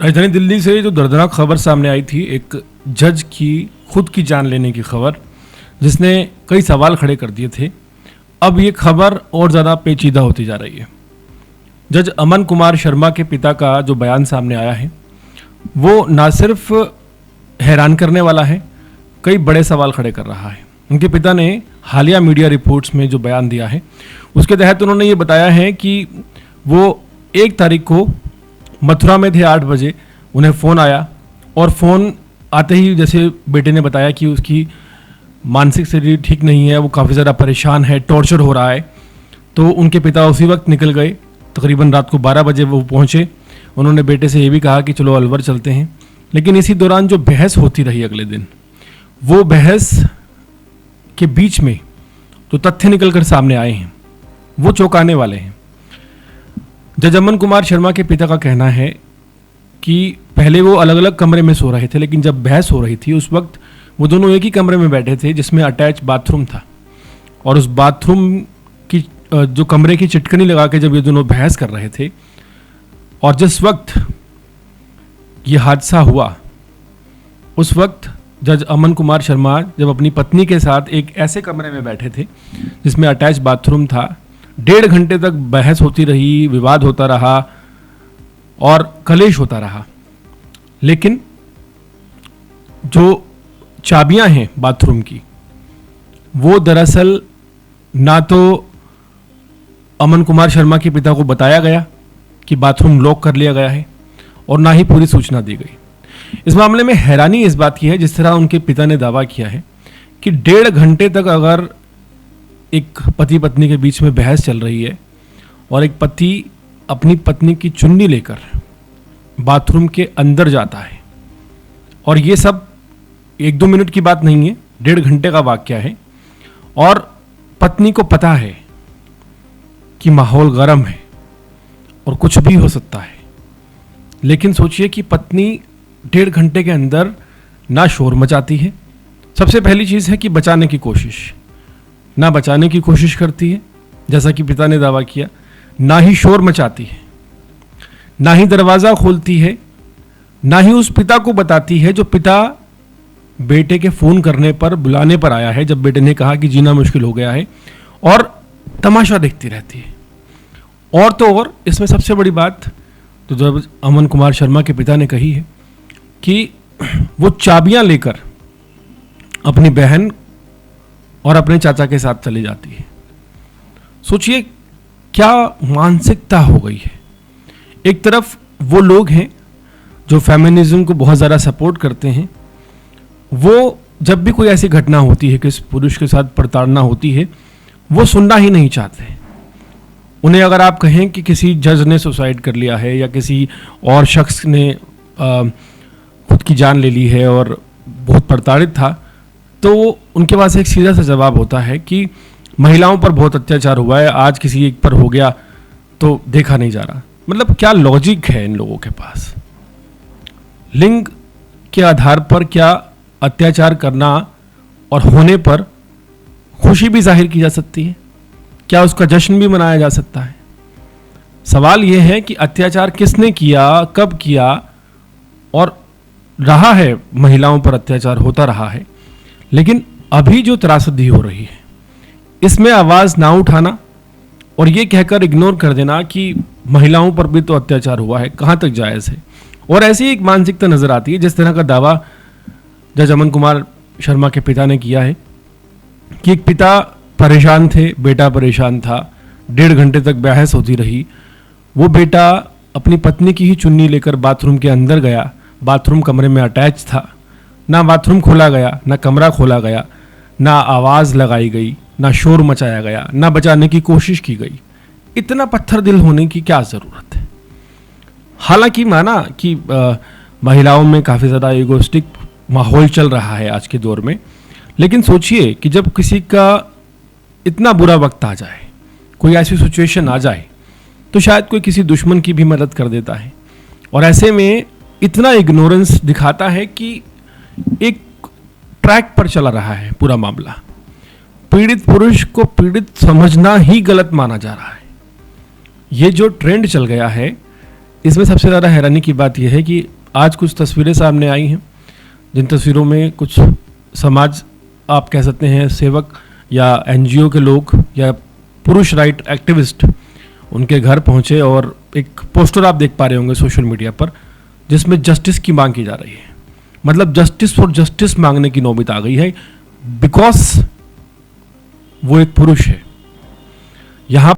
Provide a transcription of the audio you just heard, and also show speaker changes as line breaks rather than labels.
राजधानी दिल्ली से जो दर्दनाक खबर सामने आई थी, एक जज की खुद की जान लेने की खबर, जिसने कई सवाल खड़े कर दिए थे। अब ये खबर और ज़्यादा पेचीदा होती जा रही है। जज अमन कुमार शर्मा के पिता का जो बयान सामने आया है वो ना सिर्फ हैरान करने वाला है, कई बड़े सवाल खड़े कर रहा है। उनके पिता ने हालिया मीडिया रिपोर्ट्स में जो बयान दिया है उसके तहत उन्होंने ये बताया है कि वो 1 तारीख को मथुरा में थे 8 बजे, उन्हें फ़ोन आया और फ़ोन आते ही जैसे बेटे ने बताया कि उसकी मानसिक शरीर ठीक नहीं है, वो काफ़ी ज़्यादा परेशान है, टॉर्चर हो रहा है। तो उनके पिता उसी वक्त निकल गए, तकरीबन रात को 12 बजे वो पहुँचे। उन्होंने बेटे से ये भी कहा कि चलो अलवर चलते हैं, लेकिन इसी दौरान जो बहस होती रही अगले दिन, वो बहस के बीच में जो तथ्य निकल कर सामने आए हैं वो चौंकाने वाले हैं। जज अमन कुमार शर्मा के पिता का कहना है कि पहले वो अलग अलग कमरे में सो रहे थे, लेकिन जब बहस हो रही थी उस वक्त वो दोनों एक ही कमरे में बैठे थे जिसमें अटैच बाथरूम था। और उस बाथरूम की जो कमरे की चिटकनी लगा के जब ये दोनों बहस कर रहे थे और जिस वक्त ये हादसा हुआ उस वक्त जज अमन कुमार शर्मा जब अपनी पत्नी के साथ एक ऐसे कमरे में बैठे थे जिसमें अटैच बाथरूम था। 1.5 घंटे तक बहस होती रही, विवाद होता रहा और कलेश होता रहा, लेकिन जो चाबियां हैं बाथरूम की वो दरअसल ना तो अमन कुमार शर्मा के पिता को बताया गया कि बाथरूम लॉक कर लिया गया है और ना ही पूरी सूचना दी गई। इस मामले में हैरानी इस बात की है, जिस तरह उनके पिता ने दावा किया है कि 1.5 घंटे तक अगर एक पति पत्नी के बीच में बहस चल रही है और एक पति अपनी पत्नी की चुन्नी लेकर बाथरूम के अंदर जाता है, और ये सब 1-2 मिनट की बात नहीं है, 1.5 घंटे का वाकया है, और पत्नी को पता है कि माहौल गर्म है और कुछ भी हो सकता है, लेकिन सोचिए कि पत्नी 1.5 घंटे के अंदर ना शोर मचाती है। सबसे पहली चीज़ है कि बचाने की कोशिश, ना बचाने की कोशिश करती है जैसा कि पिता ने दावा किया, ना ही शोर मचाती है, ना ही दरवाज़ा खोलती है, ना ही उस पिता को बताती है जो पिता बेटे के फ़ोन करने पर बुलाने पर आया है जब बेटे ने कहा कि जीना मुश्किल हो गया है, और तमाशा देखती रहती है। और तो और इसमें सबसे बड़ी बात तो जब अमन कुमार शर्मा के पिता ने कही है कि वो चाबियां लेकर अपनी बहन और अपने चाचा के साथ चली जाती है। सोचिए क्या मानसिकता हो गई है। एक तरफ वो लोग हैं जो फेमिनिज्म को बहुत ज़्यादा सपोर्ट करते हैं, वो जब भी कोई ऐसी घटना होती है, किसी पुरुष के साथ प्रताड़ना होती है, वो सुनना ही नहीं चाहते। उन्हें अगर आप कहें कि किसी जज ने सुसाइड कर लिया है या किसी और शख्स ने खुद की जान ले ली है और बहुत प्रताड़ित था, तो उनके पास एक सीधा सा जवाब होता है कि महिलाओं पर बहुत अत्याचार हुआ है, आज किसी एक पर हो गया तो देखा नहीं जा रहा। मतलब क्या लॉजिक है इन लोगों के पास? लिंग के आधार पर क्या अत्याचार करना और होने पर खुशी भी जाहिर की जा सकती है? क्या उसका जश्न भी मनाया जा सकता है? सवाल यह है कि अत्याचार किसने किया, कब किया, और रहा है महिलाओं पर अत्याचार होता रहा है, लेकिन अभी जो त्रासदी हो रही है इसमें आवाज़ ना उठाना और ये कहकर इग्नोर कर देना कि महिलाओं पर भी तो अत्याचार हुआ है, कहाँ तक जायज़ है? और ऐसी एक मानसिकता नज़र आती है जिस तरह का दावा जज अमन कुमार शर्मा के पिता ने किया है कि एक पिता परेशान थे, बेटा परेशान था, 1.5 घंटे तक बहस होती रही, वो बेटा अपनी पत्नी की ही चुन्नी लेकर बाथरूम के अंदर गया, बाथरूम कमरे में अटैच था, ना बाथरूम खोला गया, ना कमरा खोला गया, ना आवाज़ लगाई गई, ना शोर मचाया गया, ना बचाने की कोशिश की गई। इतना पत्थर दिल होने की क्या ज़रूरत है? हालांकि माना कि महिलाओं में काफ़ी ज़्यादा ईगोइस्टिक माहौल चल रहा है आज के दौर में, लेकिन सोचिए कि जब किसी का इतना बुरा वक्त आ जाए, कोई ऐसी सिचुएशन आ जाए, तो शायद कोई किसी दुश्मन की भी मदद कर देता है, और ऐसे में इतना इग्नोरेंस दिखाता है कि एक ट्रैक पर चला रहा है पूरा मामला। पीड़ित पुरुष को पीड़ित समझना ही गलत माना जा रहा है। ये जो ट्रेंड चल गया है इसमें सबसे ज़्यादा हैरानी की बात यह है कि आज कुछ तस्वीरें सामने आई हैं, जिन तस्वीरों में कुछ समाज, आप कह सकते हैं सेवक या एनजीओ के लोग या पुरुष राइट एक्टिविस्ट उनके घर पहुंचे और एक पोस्टर आप देख पा रहे होंगे सोशल मीडिया पर, जिसमें जस्टिस की मांग की जा रही है। मतलब जस्टिस फॉर जस्टिस मांगने की नौबत आ गई है, बिकॉज वो एक पुरुष है। यहाँ